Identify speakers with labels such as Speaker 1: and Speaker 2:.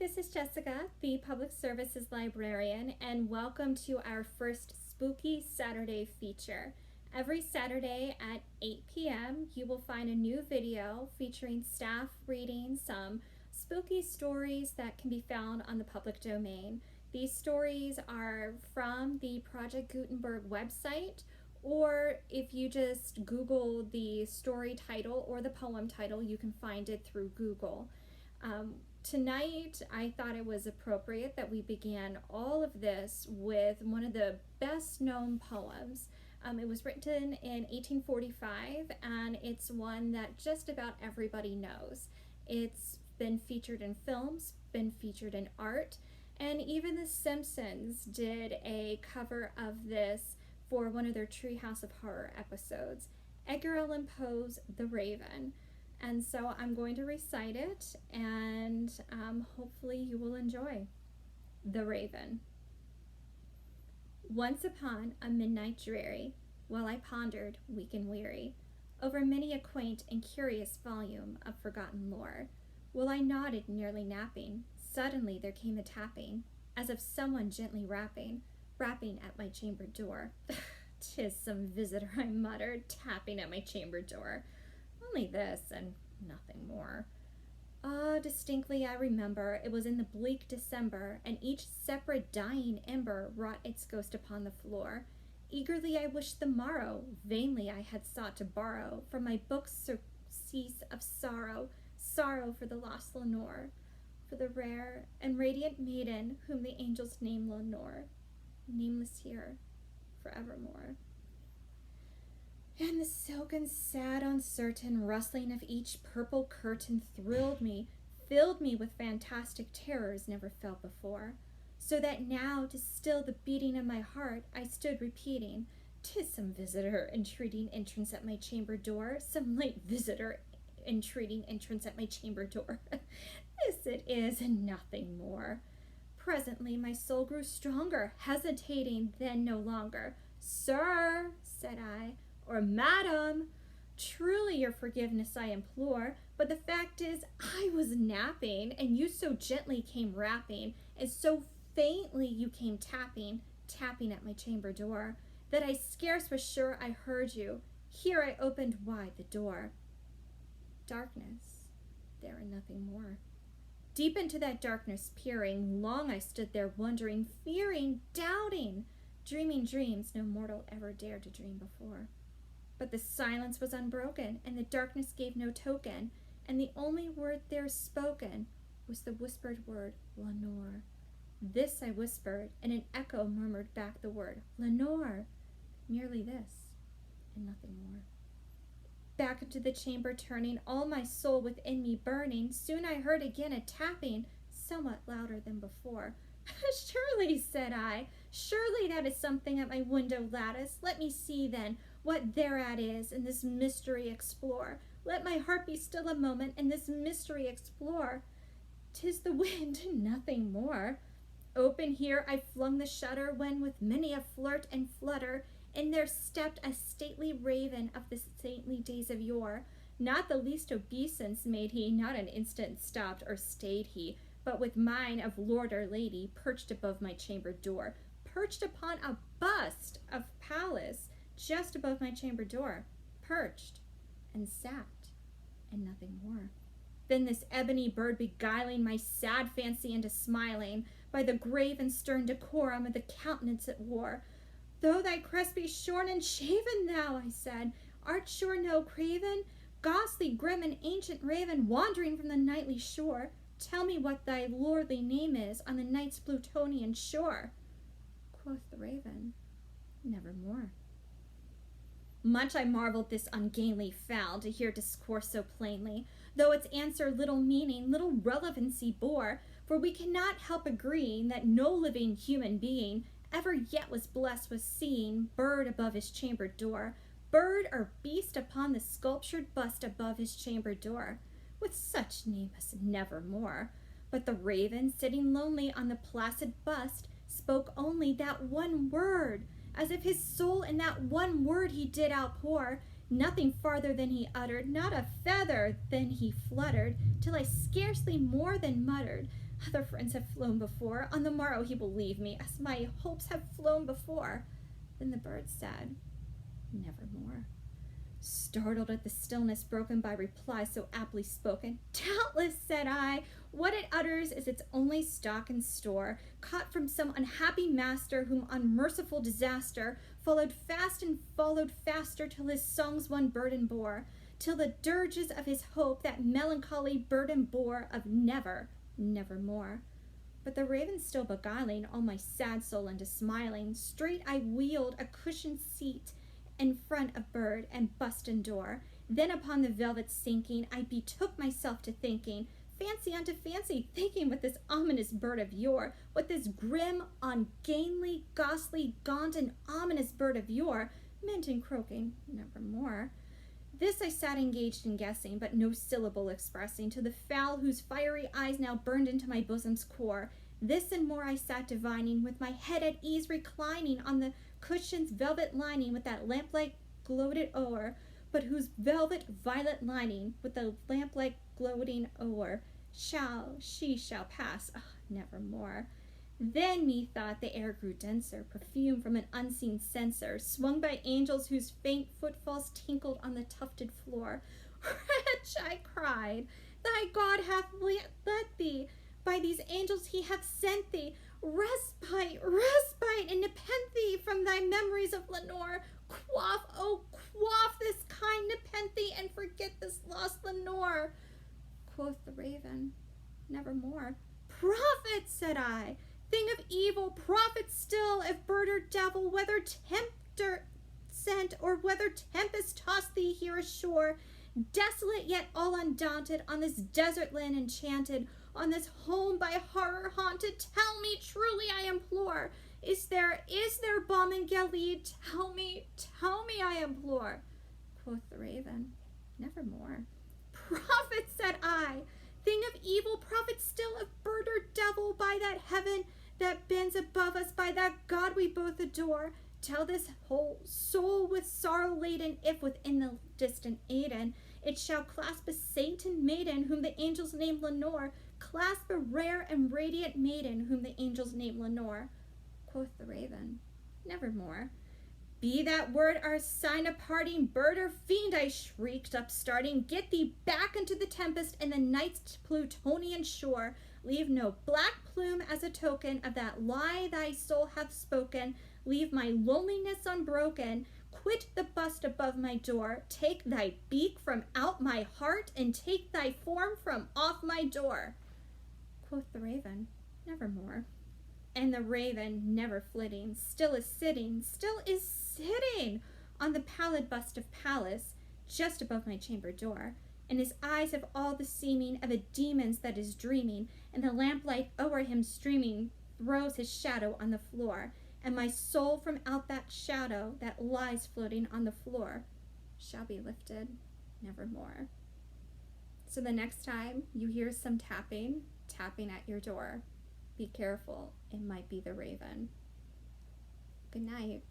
Speaker 1: this is Jessica, the Public Services Librarian, and welcome to our first Spooky Saturday feature. Every Saturday at 8 p.m. you will find a new video featuring staff reading some spooky stories that can be found on the public domain. These stories are from the Project Gutenberg website, or if you just Google the story title or the poem title, you can find it through Google. Tonight, I thought it was appropriate that we began all of this with one of the best known poems. It was written in 1845, and it's one that just about everybody knows. It's been featured in films, been featured in art, and even The Simpsons did a cover of this for one of their Treehouse of Horror episodes. Edgar Allan Poe's The Raven. And so I'm going to recite it, and hopefully you will enjoy. The Raven. Once upon a midnight dreary, while I pondered, weak and weary, over many a quaint and curious volume of forgotten lore, while I nodded, nearly napping, suddenly there came a tapping, as of someone gently rapping at my chamber door. "'Tis some visitor," I muttered, tapping at my chamber door. Only this, and nothing more. Ah, distinctly I remember, it was in the bleak December, and each separate dying ember wrought its ghost upon the floor. Eagerly I wished the morrow, vainly I had sought to borrow from my book's surcease of sorrow, sorrow for the lost Lenore, for the rare and radiant maiden whom the angels name Lenore, nameless here, forevermore. And the silken, sad, uncertain rustling of each purple curtain thrilled me, filled me with fantastic terrors never felt before, so that now, to still the beating of my heart, I stood repeating, "'Tis some visitor entreating entrance at my chamber door, some late visitor entreating entrance at my chamber door. This it is, and nothing more." Presently my soul grew stronger, hesitating then no longer. "Sir," said I, or "Madam, truly your forgiveness I implore, but the fact is I was napping, and you so gently came rapping, and so faintly you came tapping at my chamber door, that I scarce was sure I heard you. Here I opened wide the door. Darkness, there and nothing more. Deep into that darkness peering, long I stood there wondering, fearing, doubting, dreaming dreams no mortal ever dared to dream before. But the silence was unbroken, and the darkness gave no token, and the only word there spoken was the whispered word, "Lenore." This I whispered, and an echo murmured back the word, "Lenore." Merely this, and nothing more. Back into the chamber turning, all my soul within me burning, soon I heard again a tapping, somewhat louder than before. "Surely," said I, "surely that is something at my window lattice. Let me see, then, what thereat is, and this mystery explore. Let my heart be still a moment, and this mystery explore. 'Tis the wind, and nothing more." Open here I flung the shutter, when with many a flirt and flutter, in there stepped a stately raven of the saintly days of yore. Not the least obeisance made he, not an instant stopped or stayed he, but with mine of lord or lady perched above my chamber door, perched upon a bust of Pallas, just above my chamber door, perched, and sat, and nothing more. Then this ebony bird beguiling my sad fancy into smiling, by the grave and stern decorum of the countenance it wore. "Though thy crest be shorn and shaven, thou," I said, "art sure no craven, ghastly, grim, and ancient raven, wandering from the nightly shore. Tell me what thy lordly name is on the night's Plutonian shore." Quoth the raven, "Nevermore." Much I marveled this ungainly fowl to hear discourse so plainly, though its answer little meaning, little relevancy bore, for we cannot help agreeing that no living human being ever yet was blessed with seeing bird above his chamber door, bird or beast upon the sculptured bust above his chamber door, with such name as Nevermore. But the raven, sitting lonely on the placid bust, spoke only that one word, as if his soul in that one word he did outpour, nothing farther than he uttered, not a feather than he fluttered, till I scarcely more than muttered, Other friends have flown before. On the morrow he will leave me, as my hopes have flown before. Then the bird said, nevermore. Startled at the stillness broken by reply so aptly spoken, doubtless, said I, what it utters is its only stock and store, caught from some unhappy master whom unmerciful disaster followed fast and followed faster till his songs one burden bore, till the dirges of his hope that melancholy burden bore of never, nevermore. But the raven still beguiling all my sad soul into smiling, straight I wheeled a cushioned seat in front of bird and bustin door. Then upon the velvet sinking, I betook myself to thinking, fancy unto fancy, thinking with this ominous bird of yore, what this grim, ungainly, ghastly, gaunt, and ominous bird of yore meant in croaking nevermore. This I sat engaged in guessing, but no syllable expressing, to the fowl whose fiery eyes now burned into my bosom's core. This and more I sat divining, with my head at ease reclining on the cushion's velvet lining, with that lamplight gloated o'er, but whose velvet violet lining, with the lamplight gloating o'er, she shall pass, nevermore. Then methought the air grew denser, perfume from an unseen censer, swung by angels whose faint footfalls tinkled on the tufted floor. Wretch, I cried, thy God hath led thee, by these angels he hath sent thee, respite, respite, and nepenthe from thy memories of Lenore. Quaff, oh, quaff this kind nepenthe, and forget this lost Lenore. Quoth the raven, nevermore. Prophet, said I, thing of evil, prophet still, if bird or devil, whether tempter sent, or whether tempest tossed thee here ashore, desolate yet all undaunted, on this desert land enchanted, on this home by horror haunted, tell me truly, I implore, is there balm in Gilead? Tell me, I implore. Quoth the raven, nevermore. Prophet, said I, thing of evil, prophet still, of bird or devil, by that heaven that bends above us, by that God we both adore, tell this whole soul with sorrow laden, if within the distant Aden it shall clasp a saint and maiden, whom the angels name Lenore, clasp a rare and radiant maiden, whom the angels name Lenore. Quoth the raven, nevermore. Be that word our sign of parting, bird or fiend, I shrieked, upstarting, get thee back into the tempest and the night's Plutonian shore. Leave no black plume as a token of that lie thy soul hath spoken. Leave my loneliness unbroken. Quit the bust above my door. Take thy beak from out my heart, and take thy form from off my door. Quoth the raven, nevermore. And the raven, never flitting, still is sitting on the pallid bust of Pallas, just above my chamber door. And his eyes have all the seeming of a demon's that is dreaming, and the lamplight o'er him streaming throws his shadow on the floor, and my soul from out that shadow that lies floating on the floor shall be lifted nevermore. So the next time you hear some tapping at your door, be careful, it might be the raven. Good night.